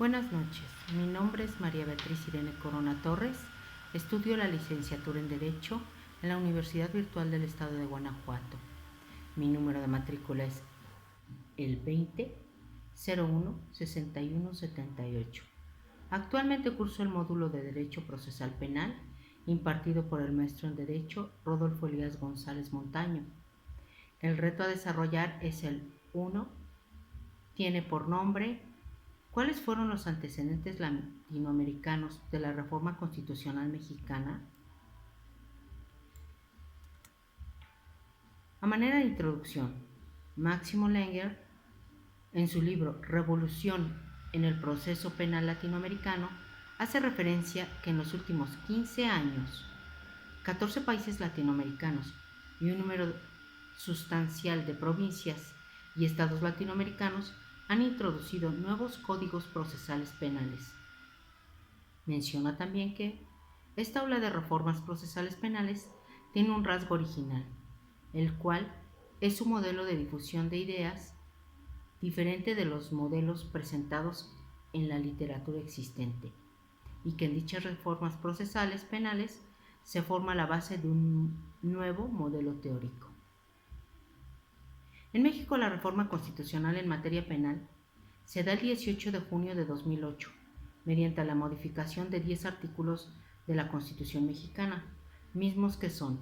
Buenas noches, mi nombre es María Beatriz Irene Corona Torres, estudio la licenciatura en Derecho en la Universidad Virtual del Estado de Guanajuato. Mi número de matrícula es el 20-01-6178. Actualmente curso el módulo de Derecho Procesal Penal impartido por el maestro en Derecho Rodolfo Elías González Montaño. El reto a desarrollar es el 1. Tiene por nombre ¿cuáles fueron los antecedentes latinoamericanos de la Reforma Constitucional Mexicana? A manera de introducción, Máximo Lenger, en su libro Revolución en el Proceso Penal Latinoamericano, hace referencia que en los últimos 15 años, 14 países latinoamericanos y un número sustancial de provincias y estados latinoamericanos han introducido nuevos códigos procesales penales. Menciona también que esta ola de reformas procesales penales tiene un rasgo original, el cual es su modelo de difusión de ideas diferente de los modelos presentados en la literatura existente, y que en dichas reformas procesales penales se forma la base de un nuevo modelo teórico. En México, la reforma constitucional en materia penal se da el 18 de junio de 2008, mediante la modificación de 10 artículos de la Constitución mexicana, mismos que son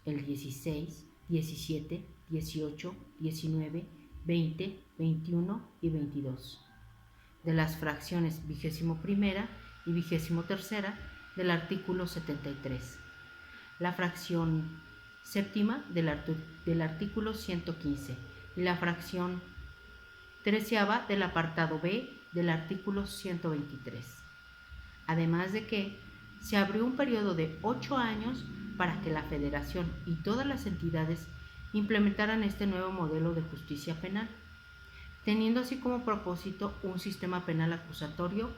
el 16, 17, 18, 19, 20, 21 y 22, de las fracciones 21ª y 23ª del artículo 73, la fracción séptima del artículo 115 y la fracción 13ª del apartado B del artículo 123. Además de que se abrió un periodo de 8 años para que la Federación y todas las entidades implementaran este nuevo modelo de justicia penal, teniendo así como propósito un sistema penal acusatorio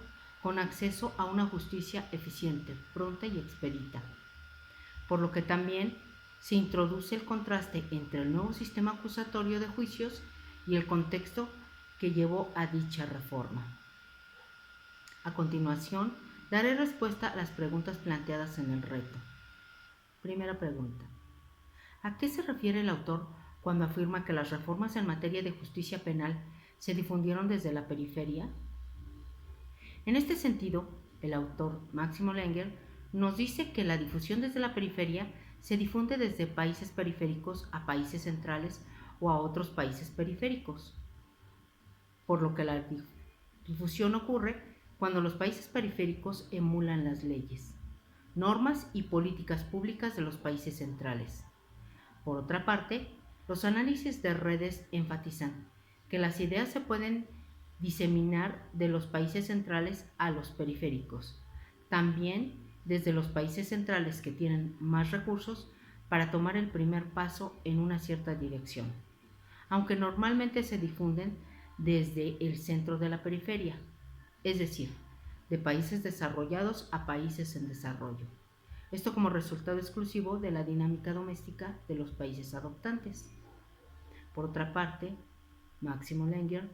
con acceso a una justicia eficiente, pronta y expedita, por lo que también se introduce el contraste entre el nuevo sistema acusatorio de juicios y el contexto que llevó a dicha reforma. A continuación, daré respuesta a las preguntas planteadas en el reto. Primera pregunta: ¿a qué se refiere el autor cuando afirma que las reformas en materia de justicia penal se difundieron desde la periferia? En este sentido, el autor Máximo Lenger nos dice que la difusión desde la periferia se difunde desde países periféricos a países centrales o a otros países periféricos, por lo que la difusión ocurre cuando los países periféricos emulan las leyes, normas y políticas públicas de los países centrales. Por otra parte, los análisis de redes enfatizan que las ideas se pueden diseminar de los países centrales a los periféricos, también desde los países centrales que tienen más recursos para tomar el primer paso en una cierta dirección, aunque normalmente se difunden desde el centro de la periferia, es decir, de países desarrollados a países en desarrollo. Esto como resultado exclusivo de la dinámica doméstica de los países adoptantes. Por otra parte, Máximo Lenger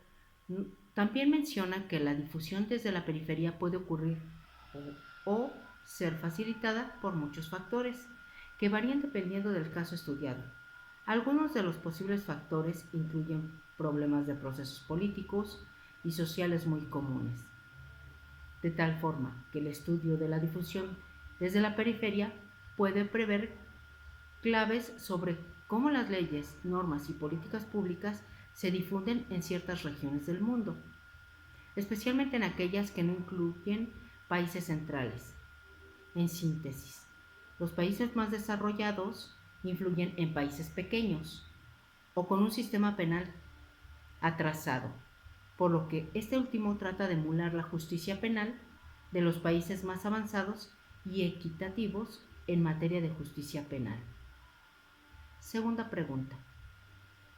también menciona que la difusión desde la periferia puede ocurrir o ser facilitada por muchos factores que varían dependiendo del caso estudiado. Algunos de los posibles factores incluyen problemas de procesos políticos y sociales muy comunes, de tal forma que el estudio de la difusión desde la periferia puede prever claves sobre cómo las leyes, normas y políticas públicas se difunden en ciertas regiones del mundo, especialmente en aquellas que no incluyen países centrales. En síntesis, los países más desarrollados influyen en países pequeños o con un sistema penal atrasado, por lo que este último trata de emular la justicia penal de los países más avanzados y equitativos en materia de justicia penal. Segunda pregunta: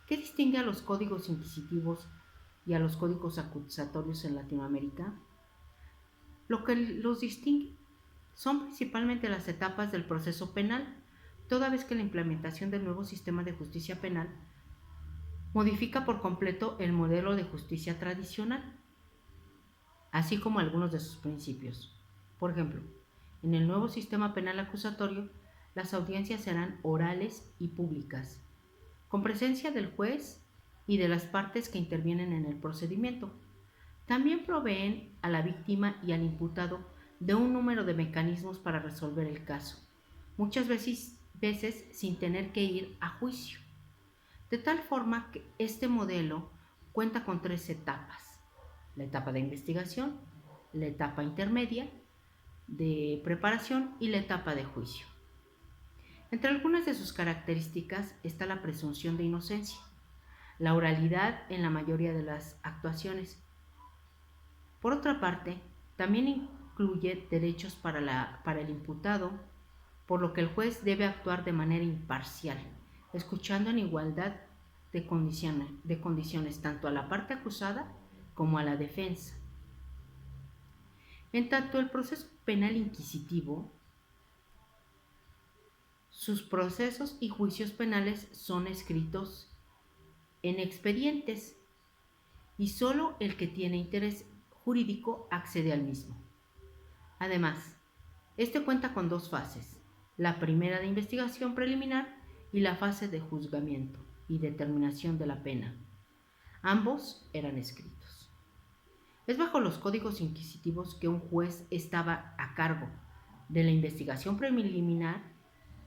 ¿qué distingue a los códigos inquisitivos y a los códigos acusatorios en Latinoamérica? Lo que los distingue son principalmente las etapas del proceso penal, toda vez que la implementación del nuevo sistema de justicia penal modifica por completo el modelo de justicia tradicional. así como algunos de sus principios. Por ejemplo, en el nuevo sistema penal acusatorio, las audiencias serán orales y públicas, con presencia del juez y de las partes que intervienen en el procedimiento. También proveen a la víctima y al imputado de un número de mecanismos para resolver el caso, muchas veces sin tener que ir a juicio. De tal forma que este modelo cuenta con 3 etapas: la etapa de investigación, la etapa intermedia de preparación y la etapa de juicio. Entre algunas de sus características está la presunción de inocencia, la oralidad en la mayoría de las actuaciones. Por otra parte, también incluye derechos para el imputado, por lo que el juez debe actuar de manera imparcial, escuchando en igualdad de condiciones tanto a la parte acusada como a la defensa. En tanto el proceso penal inquisitivo, sus procesos y juicios penales son escritos en expedientes y solo el que tiene interés jurídico accede al mismo. Además, este cuenta con 2 fases: la primera de investigación preliminar y la fase de juzgamiento y determinación de la pena. Ambos eran escritos. Es bajo los códigos inquisitivos que un juez estaba a cargo de la investigación preliminar.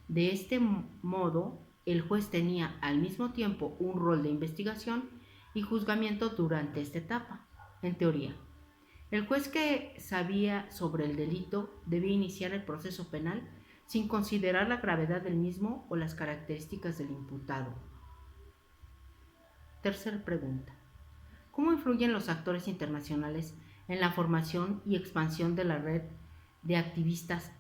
De este modo, el juez tenía al mismo tiempo un rol de investigación y juzgamiento durante esta etapa. En teoría, el juez que sabía sobre el delito debía iniciar el proceso penal sin considerar la gravedad del mismo o las características del imputado. Tercera pregunta: ¿cómo influyen los actores internacionales en la formación y expansión de la red de activistas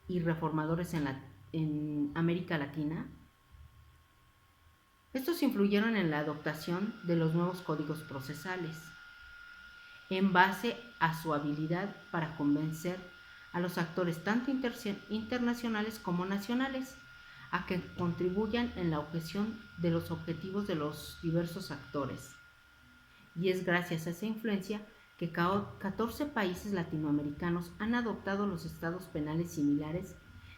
y reformadores en América Latina? Estos influyeron en la adoptación de los nuevos códigos procesales, en base a su habilidad para convencer a los actores tanto internacionales como nacionales a que contribuyan en la objeción de los objetivos de los diversos actores. Y es gracias a esa influencia que 14 países latinoamericanos han adoptado los estados penales similares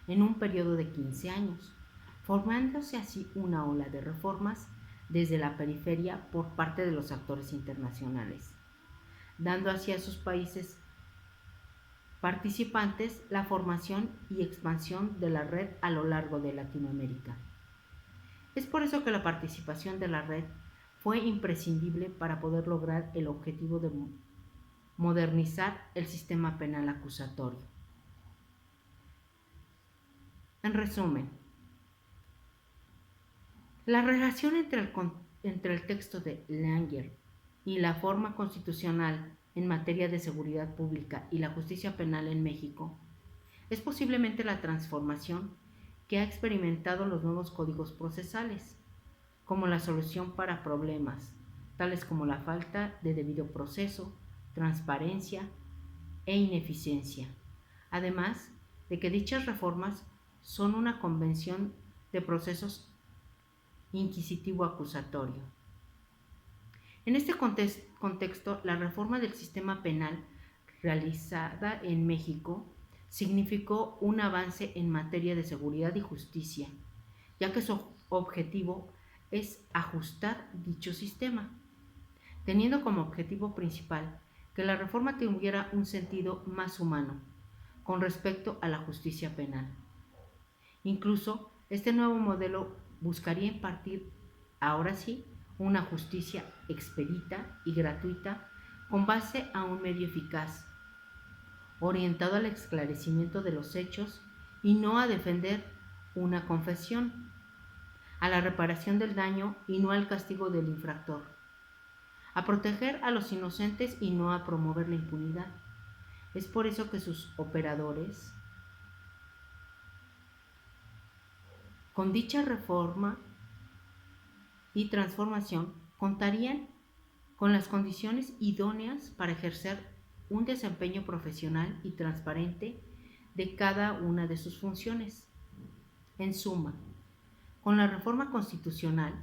en un periodo de 15 años, formándose así una ola de reformas desde la periferia por parte de los actores internacionales, dando así a sus países participantes la formación y expansión de la red a lo largo de Latinoamérica. Es por eso que la participación de la red fue imprescindible para poder lograr el objetivo de modernizar el sistema penal acusatorio. En resumen, la relación entre el texto de Langer y la forma constitucional en materia de seguridad pública y la justicia penal en México es posiblemente la transformación que ha experimentado los nuevos códigos procesales, como la solución para problemas, tales como la falta de debido proceso, transparencia e ineficiencia, además de que dichas reformas son una convención de procesos inquisitivo-acusatorio. En este contexto, la reforma del sistema penal realizada en México significó un avance en materia de seguridad y justicia, ya que su objetivo es ajustar dicho sistema, teniendo como objetivo principal que la reforma tuviera un sentido más humano con respecto a la justicia penal. Incluso, este nuevo modelo buscaría impartir, ahora sí, una justicia expedita y gratuita con base a un medio eficaz, orientado al esclarecimiento de los hechos y no a defender una confesión, a la reparación del daño y no al castigo del infractor, a proteger a los inocentes y no a promover la impunidad. Es por eso que sus operadores, con dicha reforma y transformación, contarían con las condiciones idóneas para ejercer un desempeño profesional y transparente de cada una de sus funciones. En suma, con la reforma constitucional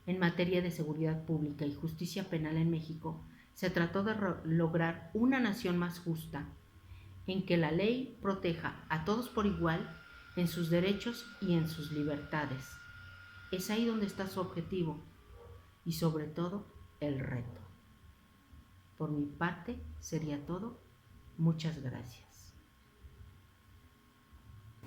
en materia de seguridad pública y justicia penal en México, Se trató de lograr una nación más justa, en que la ley proteja a todos por igual en sus derechos y en sus libertades. Es ahí donde está su objetivo y sobre todo el reto. Por mi parte sería todo. Muchas gracias.